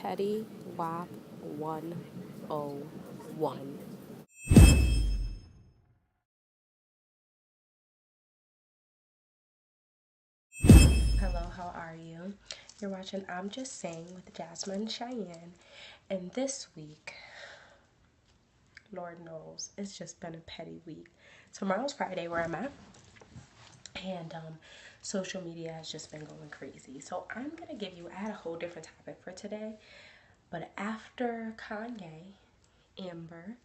Petty WAP 101. Hello, how are you? You're watching I'm Just Saying with Jasmine Cheyenne. And this week, Lord knows, it's just been a petty week. Tomorrow's Friday where I'm at. And social media has just been going crazy. So I'm going to give you, I had a whole different topic for today. But after Kanye, Amber,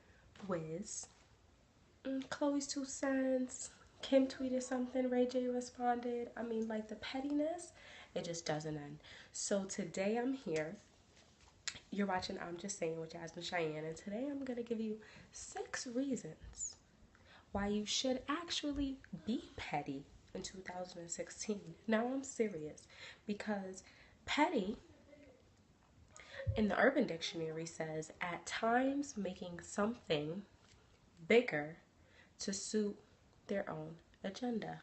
Wiz, Chloe's 2 cents, Kim tweeted something, Ray J responded. I mean, like the pettiness, it just doesn't end. So today I'm here. You're watching I'm Just Saying with Jasmine Cheyenne, and today I'm going to give you 6 reasons why you should actually be petty in 2016. Now I'm serious, because petty in the Urban Dictionary says at times making something bigger to suit their own agenda,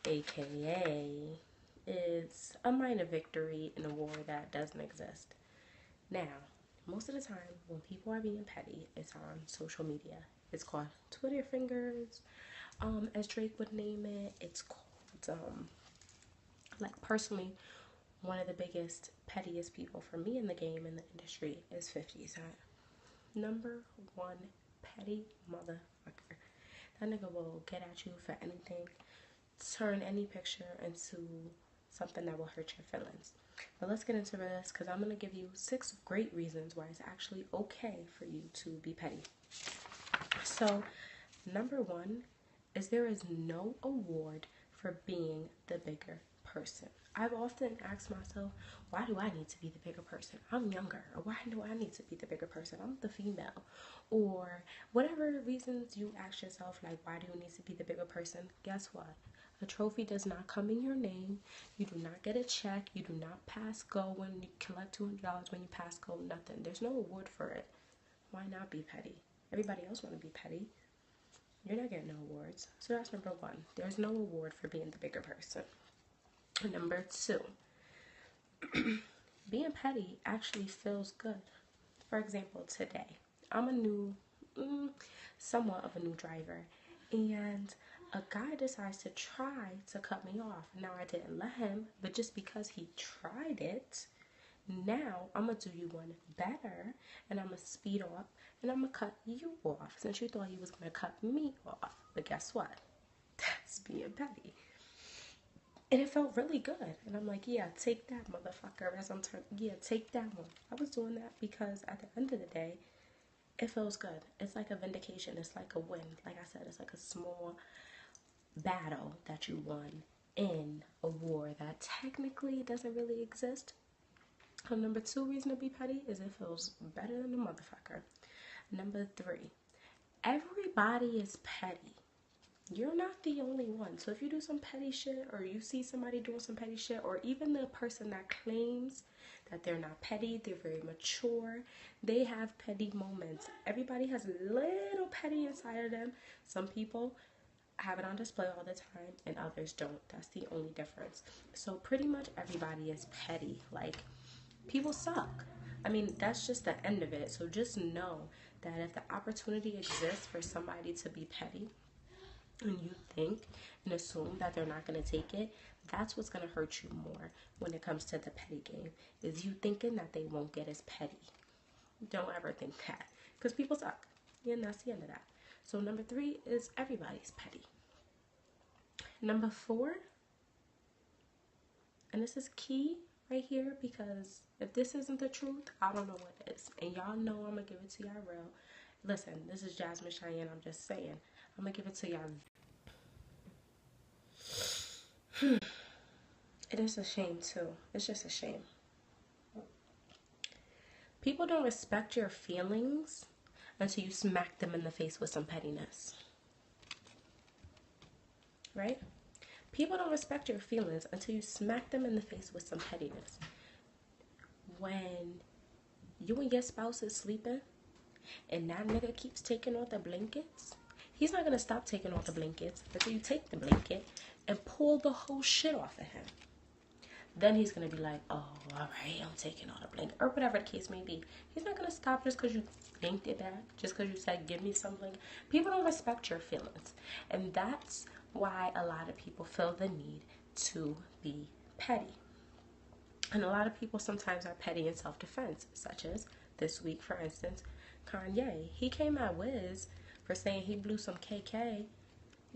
aka it's a minor victory in a war that doesn't exist. Now, most of the time when people are being petty, it's on social media. It's called Twitter fingers, as Drake would name it. It's called, like personally, one of the biggest, pettiest people for me in the game, in the industry, is 50 Cent. Number one petty motherfucker. That nigga will get at you for anything, turn any picture into something that will hurt your feelings. But let's get into this, because I'm going to give you 6 great reasons why it's actually okay for you to be petty. So, number 1 is there is no award for being the bigger person. I've often asked myself, why do I need to be the bigger person? I'm younger. Or why do I need to be the bigger person? I'm the female. Or whatever reasons you ask yourself, like, why do you need to be the bigger person? Guess what? A trophy does not come in your name. You do not get a check. You do not pass go when you collect $200 when you pass go, nothing. There's no award for it. Why not be petty? Everybody else want to be petty. You're not getting no awards. So that's number 1. There's no award for being the bigger person. Number 2, being petty actually feels good. For example, today, I'm a new, somewhat of a new driver, and a guy decides to try to cut me off. Now, I didn't let him, but just because he tried it, now I'm going to do you one better, and I'm going to speed up, and I'm going to cut you off, since you thought he was going to cut me off. But guess what? That's being petty. And it felt really good. And I'm like, yeah, take that, motherfucker. As I'm turning, yeah, take that one. I was doing that because at the end of the day, it feels good. It's like a vindication. It's like a win. Like I said, it's like a small battle that you won in a war that technically doesn't really exist. Number 2 reason to be petty is it feels better than a motherfucker. Number 3, everybody is petty. You're not the only one. So if you do some petty shit, or you see somebody doing some petty shit, or even the person that claims that they're not petty, they're very mature, they have petty moments. Everybody has a little petty inside of them. Some people have it on display all the time, and others don't. That's the only difference. So pretty much everybody is petty. Like, people suck. I mean, that's just the end of it. So just know that if the opportunity exists for somebody to be petty, and you think and assume that they're not going to take it, that's what's going to hurt you more when it comes to the petty game, is you thinking that they won't get as petty. Don't ever think that, because people suck, and that's the end of that. So number 3 is everybody's petty. Number 4, and this is key right here, because if this isn't the truth, I don't know what is. And y'all know I'm going to give it to y'all real. Listen, this is Jasmine Cheyenne. I'm just saying. I'm going to give it to y'all. It is a shame too. It's just a shame. People don't respect your feelings until you smack them in the face with some pettiness. Right? People don't respect your feelings until you smack them in the face with some pettiness. When you and your spouse is sleeping and that nigga keeps taking off the blankets, he's not going to stop taking off the blankets until you take the blanket and pull the whole shit off of him. then he's going to be like, oh, all right, I'm taking all the blame, or whatever the case may be. He's not going to stop just because you yanked it back, just because you said, give me something. People don't respect your feelings. And that's why a lot of people feel the need to be petty. And a lot of people sometimes are petty in self-defense, such as this week, for instance, Kanye. He came at Wiz for saying he blew some KK.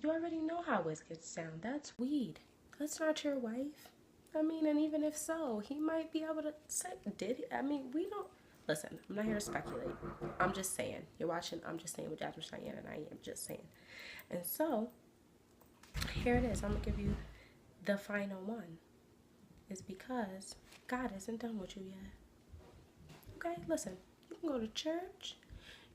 You already know how Wiz gets down. That's weed. That's not your wife. I mean, and even if so, he might be able to say, did he? I mean, we don't. Listen, I'm not here to speculate. I'm just saying. You're watching I'm Just Saying with Jasmineshyanne, and I am just saying. And so, here it is. I'm going to give you the final one. Is because God isn't done with you yet. Okay, listen, you can go to church.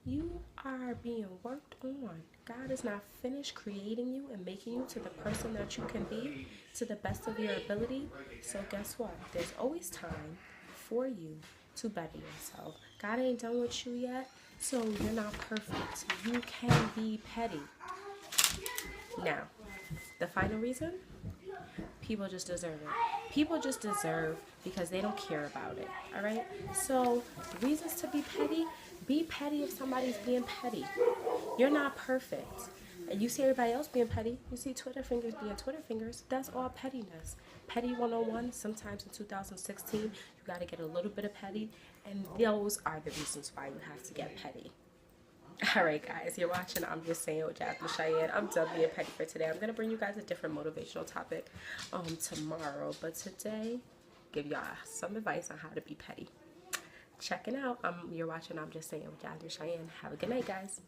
You are being worked on. God is not finished creating you and making you to the person that you can be to the best of your ability. So guess what? There's always time for you to better yourself. God ain't done with you yet, so you're not perfect. You can be petty. Now, the final reason? People just deserve it. People just deserve because they don't care about it. All right? So, reasons to be petty if somebody's being petty. You're not perfect. And you see everybody else being petty. You see Twitter fingers being Twitter fingers. That's all pettiness. Petty 101, sometimes in 2016, you got to get a little bit of petty. And those are the reasons why you have to get petty. Alright guys, you're watching I'm Just Saying with Jasmineshyanne. I'm done being petty for today. I'm going to bring you guys a different motivational topic tomorrow. But today, give y'all some advice on how to be petty. Check it out. You're watching I'm Just Saying with Jasmineshyanne. Have a good night, guys.